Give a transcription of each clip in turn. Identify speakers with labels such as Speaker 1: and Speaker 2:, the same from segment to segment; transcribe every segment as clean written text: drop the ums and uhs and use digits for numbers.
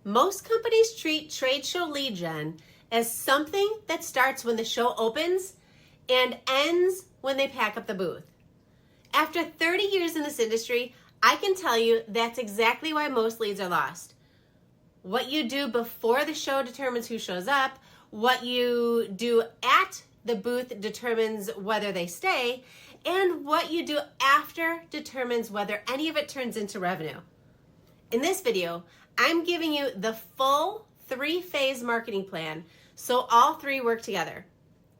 Speaker 1: Most companies treat trade show lead gen as something that starts when the show opens and ends when they pack up the booth. After 30 years in this industry, I can tell you that's exactly why most leads are lost. What you do before the show determines who shows up. What you do at the booth determines whether they stay. And what you do after determines whether any of it turns into revenue. In this video, I'm giving you the full 3-phase marketing plan so all three work together.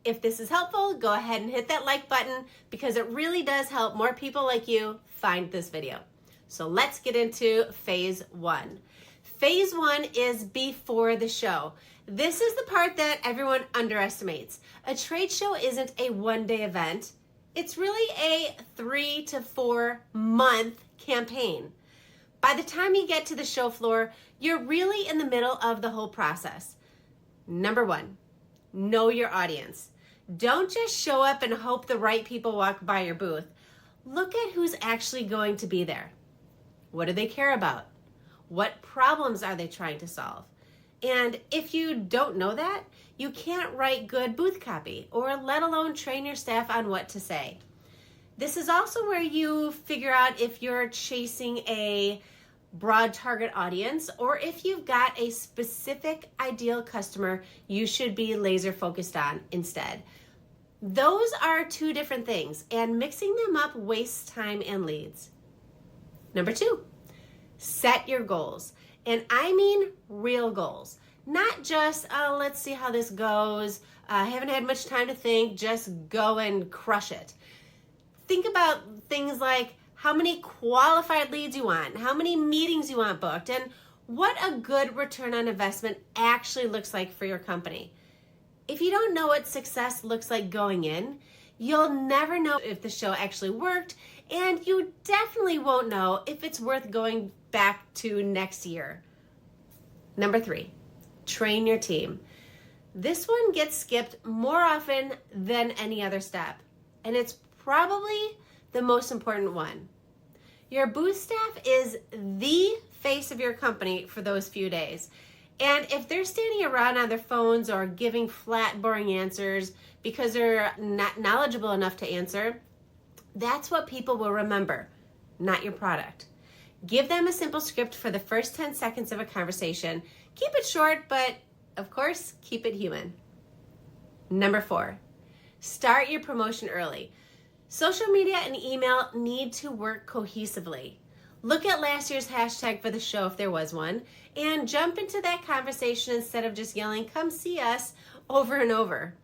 Speaker 1: If this is helpful, go ahead and hit that like button because it really does help more people like you find this video. So let's get into phase 1. Phase 1 is before the show. This is the part that everyone underestimates. A trade show isn't a one-day event. It's really a 3 to 4 month campaign. By the time you get to the show floor, you're really in the middle of the whole process. Number 1, know your audience. Don't just show up and hope the right people walk by your booth. Look at who's actually going to be there. What do they care about? What problems are they trying to solve? And if you don't know that, you can't write good booth copy or let alone train your staff on what to say. This is also where you figure out if you're chasing a broad target audience or if you've got a specific ideal customer you should be laser focused on instead. Those are two different things, and mixing them up wastes time and leads. Number 2, set your goals. And I mean real goals. Not just, oh, let's see how this goes. I haven't had much time to think. Just go and crush it. Think about things like how many qualified leads you want, how many meetings you want booked, and what a good return on investment actually looks like for your company. If you don't know what success looks like going in, you'll never know if the show actually worked, and you definitely won't know if it's worth going back to next year. Number 3, train your team. This one gets skipped more often than any other step, and it's probably the most important one. Your booth staff is the face of your company for those few days. And if they're standing around on their phones or giving flat, boring answers because they're not knowledgeable enough to answer, that's what people will remember, not your product. Give them a simple script for the first 10 seconds of a conversation. Keep it short, but of course, keep it human. Number 4, start your promotion early. Social media and email need to work cohesively. Look at last year's hashtag for the show if there was one, and jump into that conversation instead of just yelling, "Come see us," over and over.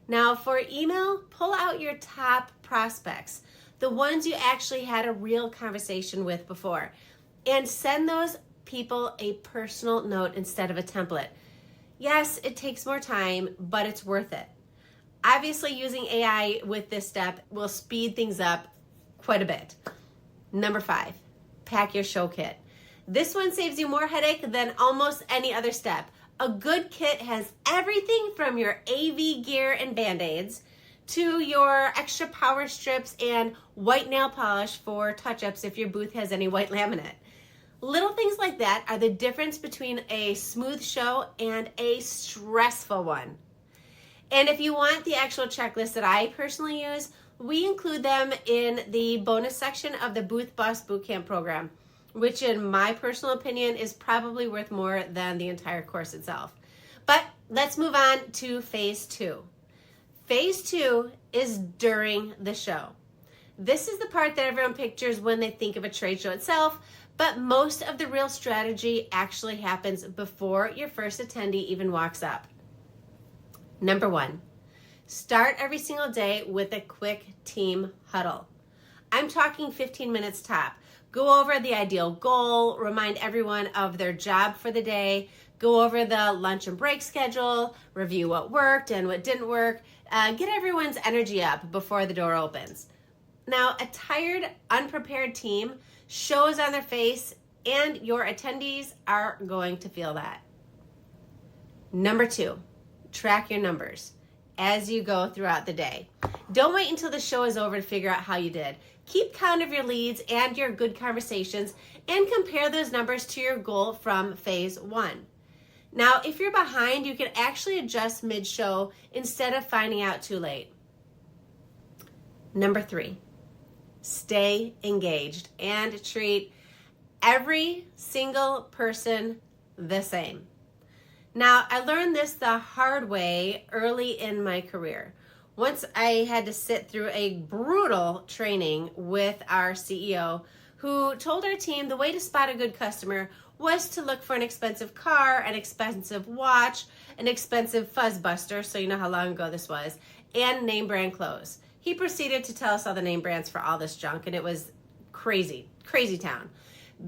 Speaker 1: Now for email, pull out your top prospects, the ones you actually had a real conversation with before, and send those people a personal note instead of a template. Yes, it takes more time, but it's worth it. Obviously, using AI with this step will speed things up quite a bit. Number 5, pack your show kit. This one saves you more headache than almost any other step. A good kit has everything from your AV gear and Band-Aids to your extra power strips and white nail polish for touch-ups if your booth has any white laminate. Little things like that are the difference between a smooth show and a stressful one. And if you want the actual checklist that I personally use, we include them in the bonus section of the Booth Boss Bootcamp program, which in my personal opinion is probably worth more than the entire course itself. But let's move on to phase 2. Phase 2 is during the show. This is the part that everyone pictures when they think of a trade show itself, but most of the real strategy actually happens before your first attendee even walks up. Number 1, start every single day with a quick team huddle. I'm talking 15 minutes top. Go over the ideal goal, remind everyone of their job for the day, go over the lunch and break schedule, review what worked and what didn't work, get everyone's energy up before the door opens. Now, a tired, unprepared team shows on their face, and your attendees are going to feel that. Number 2, track your numbers. as you go throughout the day. Don't wait until the show is over to figure out how you did. Keep count of your leads and your good conversations and compare those numbers to your goal from phase 1. Now, if you're behind, you can actually adjust mid-show instead of finding out too late. Number 3, stay engaged and treat every single person the same. Now, I learned this the hard way early in my career. Once I had to sit through a brutal training with our CEO who told our team the way to spot a good customer was to look for an expensive car, an expensive watch, an expensive fuzzbuster, so you know how long ago this was, and name brand clothes. He proceeded to tell us all the name brands for all this junk, and it was crazy town.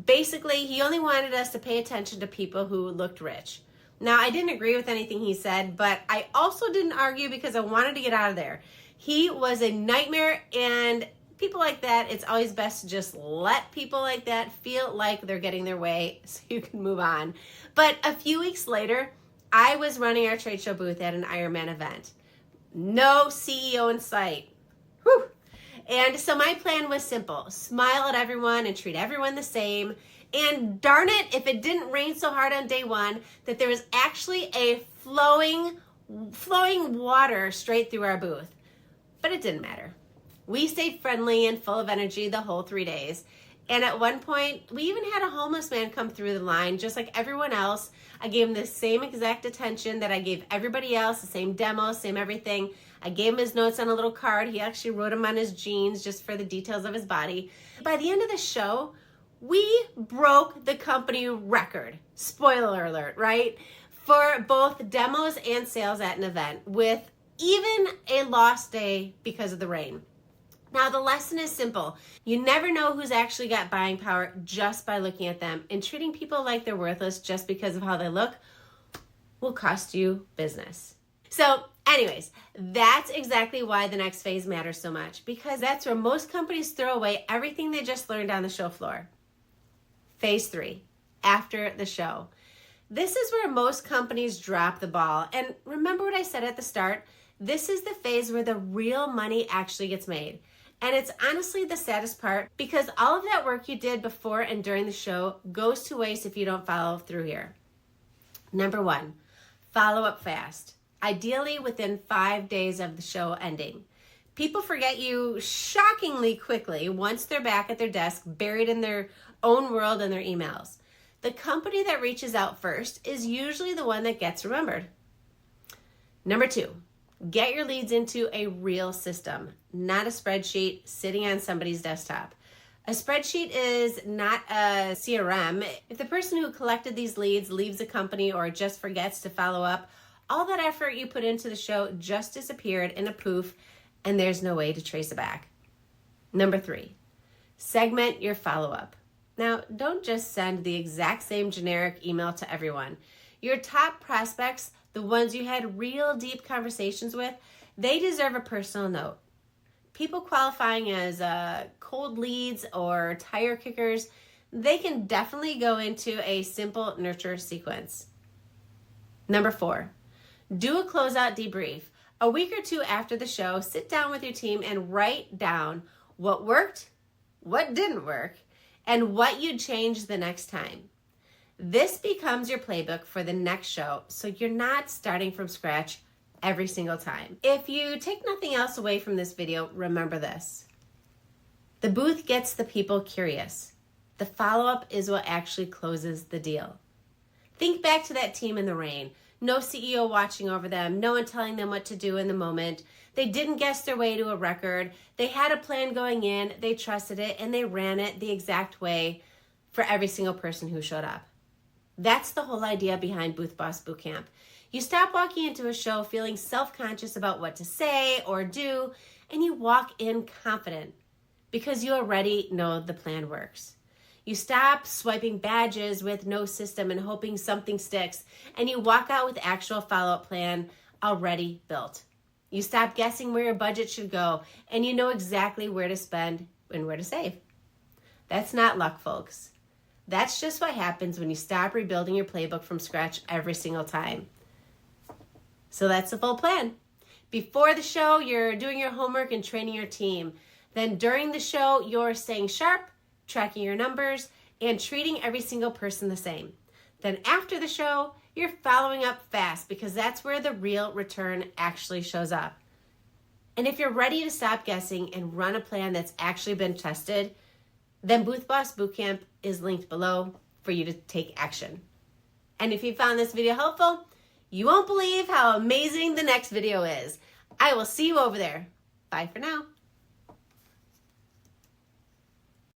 Speaker 1: Basically, he only wanted us to pay attention to people who looked rich. Now, I didn't agree with anything he said, but I also didn't argue because I wanted to get out of there. He was a nightmare, and people like that, it's always best to just let people like that feel like they're getting their way so you can move on. But a few weeks later, I was running our trade show booth at an Ironman event. No CEO in sight. Whew. And so my plan was simple. Smile at everyone and treat everyone the same. And darn it, if it didn't rain so hard on day 1 that there was actually a flowing water straight through our booth. But it didn't matter. We stayed friendly and full of energy the whole 3 days. And at one point, we even had a homeless man come through the line, just like everyone else. I gave him the same exact attention that I gave everybody else, the same demo, same everything. I gave him his notes on a little card. He actually wrote them on his jeans just for the details of his body. By the end of the show, we broke the company record, spoiler alert, right? For both demos and sales at an event with even a lost day because of the rain. Now, the lesson is simple. You never know who's actually got buying power just by looking at them, and treating people like they're worthless just because of how they look will cost you business. So anyways, that's exactly why the next phase matters so much, because that's where most companies throw away everything they just learned on the show floor. Phase 3, after the show. This is where most companies drop the ball. And remember what I said at the start? This is the phase where the real money actually gets made. And it's honestly the saddest part because all of that work you did before and during the show goes to waste if you don't follow through here. Number 1, follow up fast. Ideally within 5 days of the show ending. People forget you shockingly quickly once they're back at their desk, buried in their own world and their emails. The company that reaches out first is usually the one that gets remembered. Number 2, get your leads into a real system, not a spreadsheet sitting on somebody's desktop. A spreadsheet is not a CRM. If the person who collected these leads leaves the company or just forgets to follow up, all that effort you put into the show just disappeared in a poof, and there's no way to trace it back. Number 3, segment your follow-up. Now, don't just send the exact same generic email to everyone. Your top prospects, the ones you had real deep conversations with, they deserve a personal note. People qualifying as cold leads or tire kickers, they can definitely go into a simple nurture sequence. Number 4, do a closeout debrief. A week or 2 after the show, sit down with your team and write down what worked, what didn't work, and what you'd change the next time. This becomes your playbook for the next show, so you're not starting from scratch every single time. If you take nothing else away from this video, remember this. The booth gets the people curious. The follow-up is what actually closes the deal. Think back to that team in the rain. No CEO watching over them, no one telling them what to do in the moment. They didn't guess their way to a record. They had a plan going in, they trusted it, and they ran it the exact way for every single person who showed up. That's the whole idea behind Booth Boss Bootcamp. You stop walking into a show feeling self-conscious about what to say or do, and you walk in confident because you already know the plan works. You stop swiping badges with no system and hoping something sticks, and you walk out with actual follow-up plan already built. You stop guessing where your budget should go, and you know exactly where to spend and where to save. That's not luck, folks. That's just what happens when you stop rebuilding your playbook from scratch every single time. So that's the full plan. Before the show, you're doing your homework and training your team. Then during the show, you're staying sharp, tracking your numbers, and treating every single person the same. Then after the show, you're following up fast because that's where the real return actually shows up. And if you're ready to stop guessing and run a plan that's actually been tested, then Booth Boss Bootcamp is linked below for you to take action. And if you found this video helpful, you won't believe how amazing the next video is. I will see you over there. Bye for now.